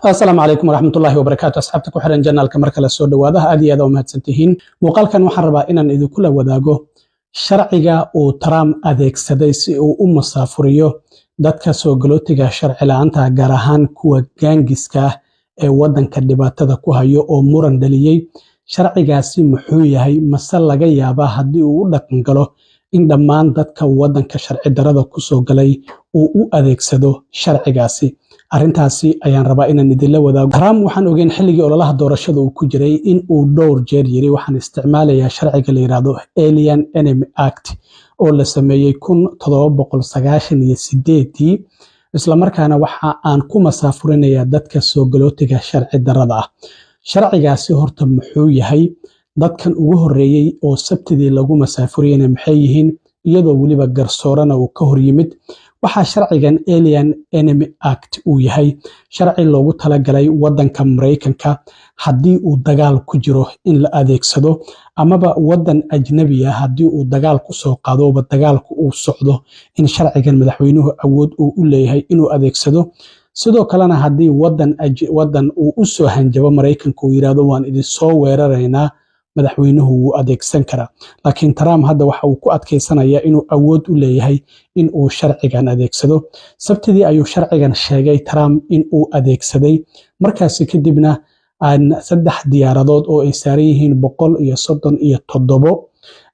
السلام عليكم ورحمة الله وبركاته. أصحابتك وحرن جنال كمركز السود وهذا أدي هذا وما تسنتهين وقال كان محربا إن إذا كل وداقه شرعية وترام أذيك سديس ومسافريو dadka soo galootiga sharci la'aanta gaar ahaan kuwa gaangiska ee wadanka dhibaatada ku hayo oo muran dhaliyay sharcigaasi muxuu yahay masal laga yaabaa haddii uu u dhaqan galo in dhammaan dadka wadanka sharci darada ku soo galay uu u adeegsado sharcigaasi arrintaasi ayaan rabaa inaan idinla wadaago Trump waxaan ogeyn xilligii ololaha doorashada uu ku jiray in uu dhowr jeer yiri waxaan isticmaalayaa sharciga la yiraahdo Alien Enemy Act oo la sameeyay 1798 isla markaana waxa aan ku masaafurinayaa dadka soo galootiga sharci darada ah sharcigaasi horta muxuu yahay dadkan ugu horeeyay oo sabtidii lagu masaafuriyay maxay yihiin iyadoo waliba garsoorana uu ka hor yimid waxa sharcigan Alien Enemy Act uu yahay sharci loogu talagalay wadanka Mareykanka haddii uu dagaal ku jiro in la adeegsado amaba wadan ajnabi ah haddii uu dagaal ku soo qaado dagaalku uu socdo in sharcigan madaxweynuhu awood uu u leeyahay inuu adeegsado sidoo kalena haddii wadan uu u soo hanjabo Mareykanka uu yiraahdo waan idin soo weeraraynaa madaxweynuhu uu adeegsan karaa laakiin Trump hadda waxa uu ku adkeysanayaa inuu awood u leeyahay in uu sharcigan adeegsado sabtidii ayuu sharcigan sheegay Trump in uu adeegsaday markaas kadibna aan 3 diyaaradood oo ay saaran yihiin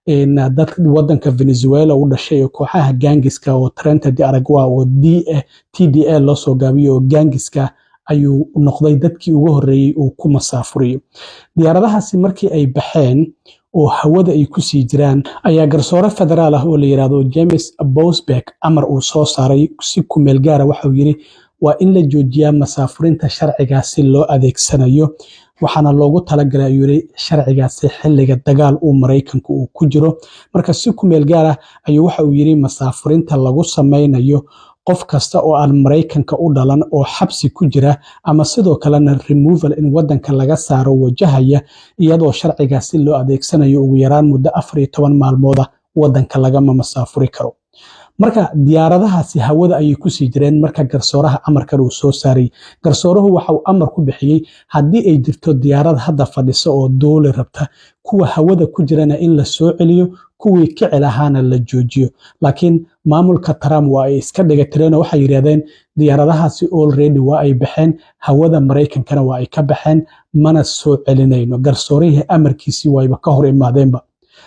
137 dad wadanka Venezuela u dhashay kooxaha gaangiska oo Frente de Aragua oo TDA loo soo gaabiyo gaangiska ayuu noqday dadkii ugu horeeyay uu ku masaafuriyo diyaaradahaasi markii ay baxeen oo hawada ay ku sii jiraan ayaa garsoore federaal ah oo la yiraahdo James Bousbecq amar uu soo saaray si ku meel gaar ah waxa uu yiri waa in la joojiyaa masaafurinta sharcigaasi loo adeegsanayo waxaana loogu talagalay yiri sharcigaasi xilliga dagaal uu Mareykanku uu ku jiro marka si ku meel gaar ah ayuu waxa uu yiri masaafurinta lagu sameynayo qof kasta oo aan Mareykanka u dhalan oo xabsi ku jira ama sidoo kalena removal in wadanka laga saaro wajahaya iyadoo sharcigaasi loo adeegsanayo ugu yaraan muddo 14 maalmood wadanka laga masaafuri karo marka diyaaradahaasi hawada ay ku sii jireen marka garsooraha amarka uu soo saaray garsooruhu waxa uu amar ku bixiyay haddii ay jirto diyaarad hadda fadhiso oo doole rabta kuwa hawada ku jirana in la soo celiyo kuwii kicilahaana la joojiyo laakiin maamulka Trump waa ay iska dhigatireen waxay yiraahdeen diyaaradahaasi already waa ay baxeen hawada Mareykankana waa ay ka baxeen mana soo celinayno garsoorihii amarkiisi wayba ka hor imaadeenba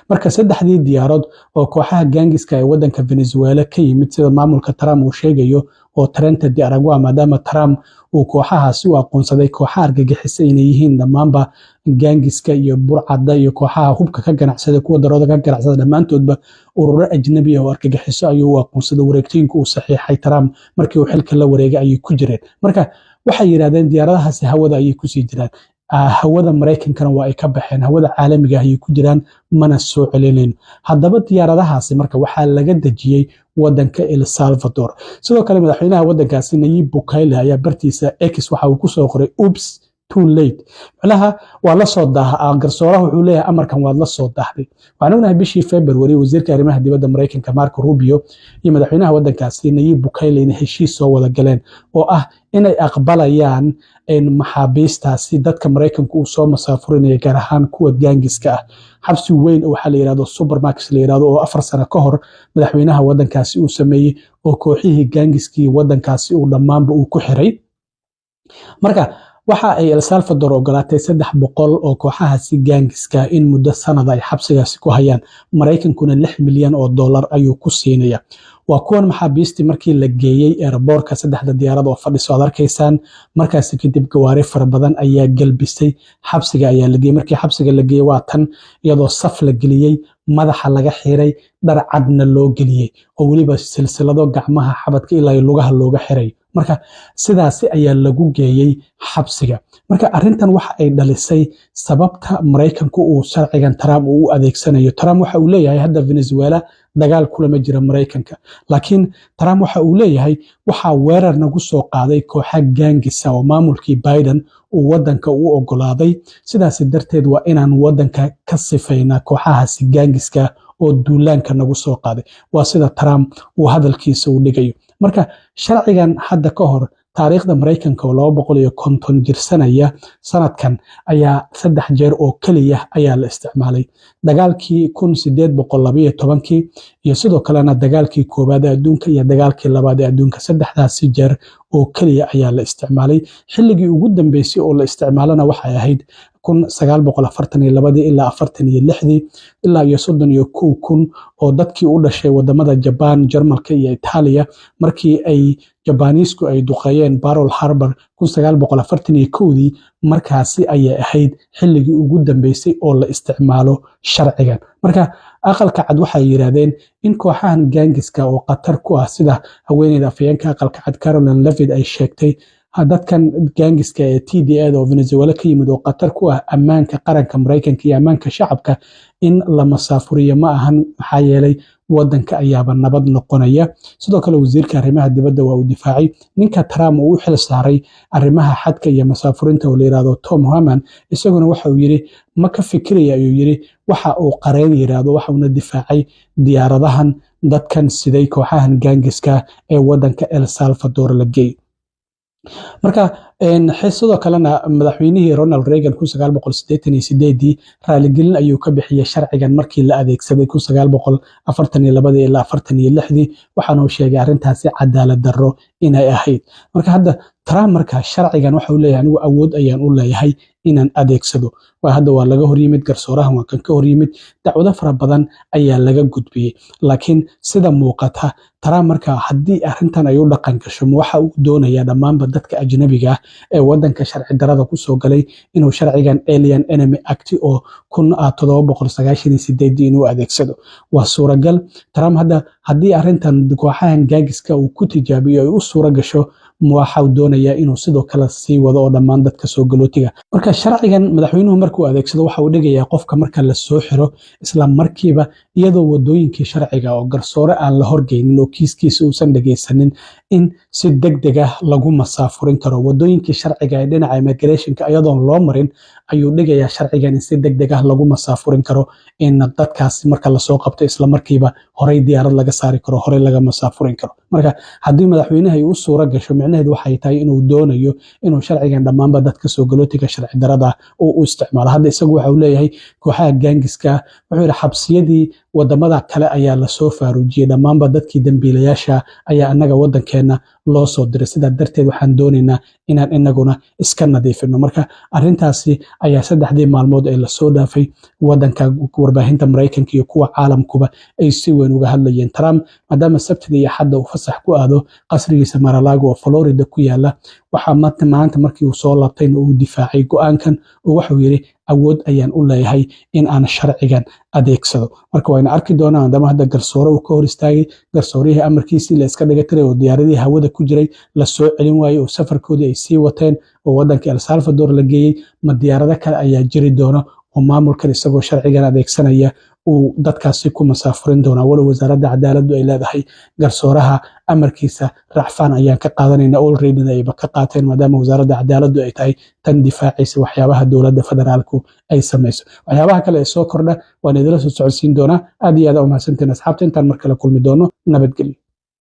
marka 3 diyaarad oo kooxaha gaangiska ee wadanka Venezuela ka yimid sida maamulka Trump uu sheegayo oo Frente de Aragua maadaama Trump uu kooxahaasi u aqoonsaday kooxaha argagixisay inay yihiin dhamaanba gaangiska iyo burcadda iyo kooxaha hubka ka ganacsada kuwa darooda ka ganacsada dhamaantoodba ururo ajnabi ah oo argagixiso ayuu u aqoonsaday wareegtooyinka uu saxiixay Trump markii uu xilka la wareegay ayay ku jireen marka waxay yiraahdeen diyaaradahaasi hawada ayay ku sii jiraan hawada Mareykankana waa ay ka baxeen hawada caalamiga ah ay ku jiraan mana soo celineen haddaba diyaaradahaasi marka waxa laga dajiyay wadanka El Salvador sidoo kale madaxweynaha wadankaasi Nayib Bukele ayaa bartiisa X waxa uu ku soo qoray oops too late malaha waa la soo daahay garsooraha wuxuu leeyahay amarkan waa la soo daahday waxaan ognahay bishii February wasiirka arrimaha dibadda Mareykanka Marco Rubio iyo madaxweynaha wadankaasi Nayib Bukele in heshiis soo wada galeen oo ah inay aqbalayaan in maxaabiistaasi dadka Mareykanka uu soo masaafurinaya gaar ahaan kuwa gaangiska ah xabsi weyn oo waxa la yiraahdo Supermax la yiraahdo oo 4 sano ka hor madaxweynaha wadankaasi uu sameeyay oo kooxihii gaangiskii wadankaasi uu dhamaanba uu ku xiray marka waxa ay El Salvador ogolaatay 300 oo kooxahaasi gaangiska in muddo sanad ay xabsigaasi ku hayaan Mareykankuna $6 milyan ayuu ku siinaya waa kuwan maxaabiistii markii la geeyay airportka 3 diyaarad oo fadhiso aad arkaysaan markaas kadib gawaari fara badan ayaa galbisay xabsiga ayaa la geeyay markii xabsiga la geeyay waa tan iyadoo saf la geliyay madaxa laga xiray dhar cadna loo geliyay oo waliba silsilado gacmaha xabadka ilaa lugaha looga xiray marka sidaas ayaa lagu geeyay xabsiga marka arintan waxa ay dhalisay sababta Mareykanku uu sharcigan Trump uu adeegsanayo Trump waxa uu leeyahay hadda Venezuela dagaal kulama jira Mareykanka laakiin Trump waxa uu leeyahay waxa weerar nagu soo qaaday kooxaha gaangisa oo maamulkii Biden uu wadanka u ogolaaday sidaas darteed waa inaan wadanka ka sifeynaa kooxahaasi gaangiska oo duulaanka nagu soo qaaday waa sida Trump uu hadalkiisa u dhigayo marka sharcigan hadda ka hor taariikhda Mareykanka oo 250 jirsanaya sanadkan ayaa 3 jeer oo kaliya ayaa la isticmaalay dagaalkii 1812 iyo sidoo kalena dagaalkii koobaad ee adduunka iyo dagaalkii labaad ee adduunka saddexdaasi jeer oo kaliya ayaa la isticmaalay xilligii ugu dambeysay oo la isticmaalana waxay ahayd 1942 ilaa 46 ilaa iyo 31,000 oo dadkii u dhashay wadamada Japan, Jarmalka iyo Italiya markii ay Jabaaniisku ay duqeeyeen Pearl Harbor 1941 markaasi ayay ahayd xilligii ugu dambeysay oo la isticmaalo sharcigan marka aqalka cad waxay yiraahdeen in kooxahan gaangiska oo qatar ku ah sida haweeneyda afayeenka aqalka cad Caroline Levitt ay sheegtay dadkan gaangiska ee TDA oo Venezuela ka yimid oo qatar ku ah ammaanka qaranka Mareykanka iyo ammaanka shacabka in la masaafuriyo ma ahan maxaa yeelay wadanka ayaaba nabad noqonaya sidoo kale wasiirka arrimaha dibadda waa uu difaacay ninka Trump uu xil saaray arrimaha xadka iyo masaafurinta oo la yiraahdo Tom Homan isaguna waxa uu yiri ma ka fikiraya ayuu yiri waxa uu qareen yiraahdo waxa uu difaacay diyaaradahan dadkan siday kooxahan gaangiska ee wadanka El Salvador la geeyay marka sidoo kalena madaxweynihii Ronald Reagan 1988 raaligelin ayuu ka bixiyay sharcigan markii la adeegsaday 1942 ilaa 46 waxaana uu sheegay arintaasi cadaalad darro inay ahayd marka hadda Trump marka sharcigan waxa uu leeyahay anigu awood ayaan u leeyahay inaan adeegsado hadda waa laga hor yimid garsoorahan waa kan ka hor yimid dacwado fara badan ayaa laga gudbiyay laakiin sida muuqata Trump marka haddii arintan ay u dhaqan gasho waxa uu doonayaa dhammaanba dadka ajnabiga ah ee wadanka sharci darrada ku soo galay inuu sharcigan Alien Enemy Act oo 1798 inuu adeegsado waa suuragal Trump hadda haddii arintan kooxahan gaangiska uu ku tijaabiyo ay u suura gasho waxa uu doonayaa inuu sidoo kale sii wado oo dhammaan dadka soo galootiga marka sharcigan madaxweynuhu markuu adeegsado waxa uu dhigayaa qofka marka la soo xiro isla markiiba iyadoo wadooyinkii sharciga oo garsoore aan la horgeynin oo kiiskiisa uusan dhageysanin in si degdeg ah lagu masaafurin karo wadooyinkii sharciga ee dhinaca immigrationka iyadoon loo marin ayuu dhigayaa sharcigan in si degdeg ah lagu masaafurin karo in dadkaasi marka la soo qabto isla markiiba horey diyaarad laga saari karo horey laga masaafurin karo marka haddii madaxweynaha uu suura gasho micnaheedu waxay tahay inuu doonayo inuu sharcigan dhammaanba dadka soo galootiga sharci darrada oo u isticmaalo hadda isagu waxa uu leeyahay kooxaha gaangiska wuxuu yiri xabsiyadii wadamada kale ayaa la soo faaruujiyay dhammaanba dadkii dambiilayaasha ayaa anaga wadankeena loo soo diray sida darteed waxaan doonaynaa inaan inaguna iska nadiifino marka arintaasi ayaa 3 maalmood ee la soo dhaafay wadanka warbaahinta Mareykanka iyo kuwa caalamkuba ay si weyn uga hadlayeen Trump maadaama sabtida iyo xadda uu fasax ku aado qasrigiisa Mar-a-Lago oo Florida ku yaala waxa maanta markii uu soo laabtay uu difaacay go'aankan oo waxa uu yiri awood ayaan u leeyahay in aan sharcigan adeegsado marka wayna arki doonaan maadaama hadda garsoore uu ka hor istaagay garsoorihii amarkiisii la iska dhigay oo diyaaradii hawada ku jiray la soo celin waayay oo safarkoodii ay sii wateen oo wadanka El Salvador la geeyay ma diyaarado kale ayaa jiri doona oo maamulkan isagoo sharcigan adeegsanaya uu dadkaasi ku masaafurin doona wala wasaaradda cadaaladdu ay leedahay garsooraha amarkiisa racfaan ayaan ka qaadanayna already ayba ka qaateen maadaama wasaaradda cadaaladdu ay tahay tan difaacaysa waxyaabaha dowladda federaalku ay samayso waxyaabaha kale ee soo kordha waan idila soo socodsiin doonaa aad iyo aad u mahadsantiin asxaabta intaan mar kale kulmi doono nabadgelyo